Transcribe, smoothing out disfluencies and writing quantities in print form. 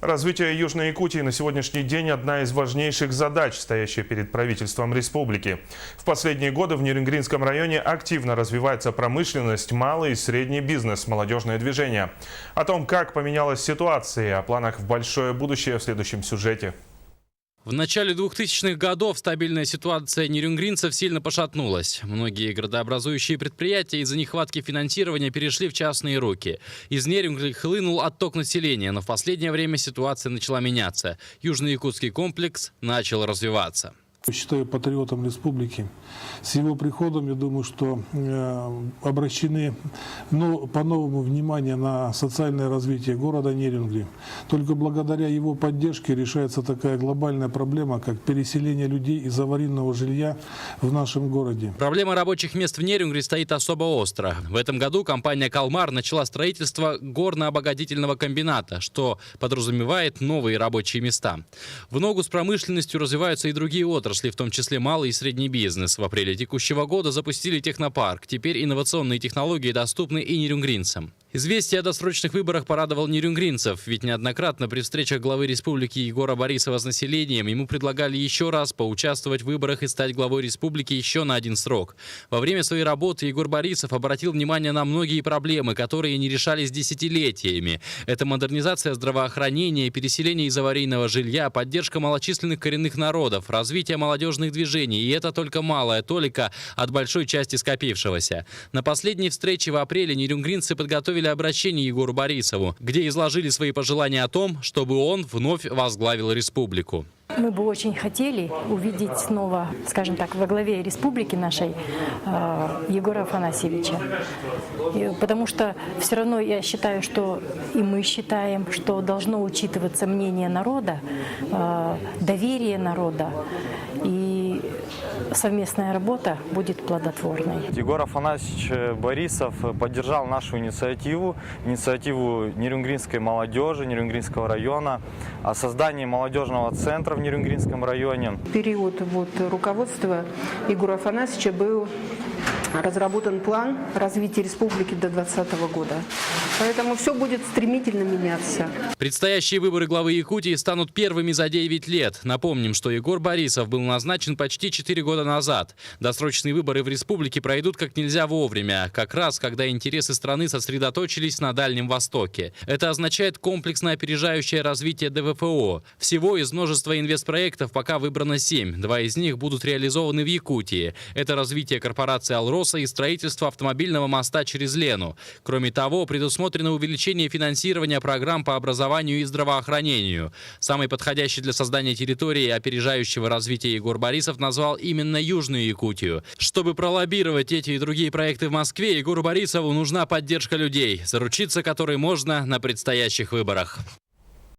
Развитие Южной Якутии на сегодняшний день – одна из важнейших задач, стоящая перед правительством республики. В последние годы в Нерюнгринском районе активно развивается промышленность, малый и средний бизнес, молодежное движение. О том, как поменялась ситуация и о планах в большое будущее в следующем сюжете. В начале 2000-х годов стабильная ситуация нерюнгринцев сильно пошатнулась. Многие градообразующие предприятия из-за нехватки финансирования перешли в частные руки. Из Нерюнгри хлынул отток населения, но в последнее время ситуация начала меняться. Южно-якутский комплекс начал развиваться. Считаю патриотом республики. С его приходом, я думаю, что обращены по-новому внимание на социальное развитие города Нерюнгри. Только благодаря его поддержке решается такая глобальная проблема, как переселение людей из аварийного жилья в нашем городе. Проблема рабочих мест в Нерюнгри стоит особо остро. В этом году компания «Калмар» начала строительство горно-обогатительного комбината, что подразумевает новые рабочие места. В ногу с промышленностью развиваются и другие отрасли, в том числе малый и средний бизнес. В апреле текущего года запустили технопарк. Теперь инновационные технологии доступны и нерюнгринцам. Известие о досрочных выборах порадовал нерюнгринцев, ведь неоднократно при встречах главы республики Егора Борисова с населением ему предлагали еще раз поучаствовать в выборах и стать главой республики еще на один срок. Во время своей работы Егор Борисов обратил внимание на многие проблемы, которые не решались десятилетиями. Это модернизация здравоохранения, переселение из аварийного жилья, поддержка малочисленных коренных народов, развитие молодежных движений. И это только малая толика от большой части скопившегося. На последней встрече в апреле нерюнгринцы подготовили обращение Егору Борисову, где изложили свои пожелания о том, чтобы он вновь возглавил республику. Мы бы очень хотели увидеть снова, скажем так, во главе республики нашей Егора Афанасьевича. Потому что все равно я считаю, что и мы считаем, что должно учитываться мнение народа, доверие народа, и совместная работа будет плодотворной. Егор Афанасьевич Борисов поддержал нашу инициативу нерюнгринской молодежи, Нерюнгринского района о создании молодежного центра в Нерюнгринском районе. В период руководства Егора Афанасьевича был разработан план развития республики до 2020 года. Поэтому все будет стремительно меняться. Предстоящие выборы главы Якутии станут первыми за 9 лет. Напомним, что Егор Борисов был назначен почти 4 года назад. Досрочные выборы в республике пройдут как нельзя вовремя, как раз когда интересы страны сосредоточились на Дальнем Востоке. Это означает комплексное опережающее развитие ДВФО. Всего из множества инвестпроектов пока выбрано 7. 2 из них будут реализованы в Якутии. Это развитие корпорации «Алроса» и строительство автомобильного моста через Лену. Кроме того, предусмотрено увеличение финансирования программ по образованию и здравоохранению. Самой подходящей для создания территории опережающего развития Егор Борисов назвал именно Южную Якутию. Чтобы пролоббировать эти и другие проекты в Москве, Егору Борисову нужна поддержка людей, заручиться которой можно на предстоящих выборах.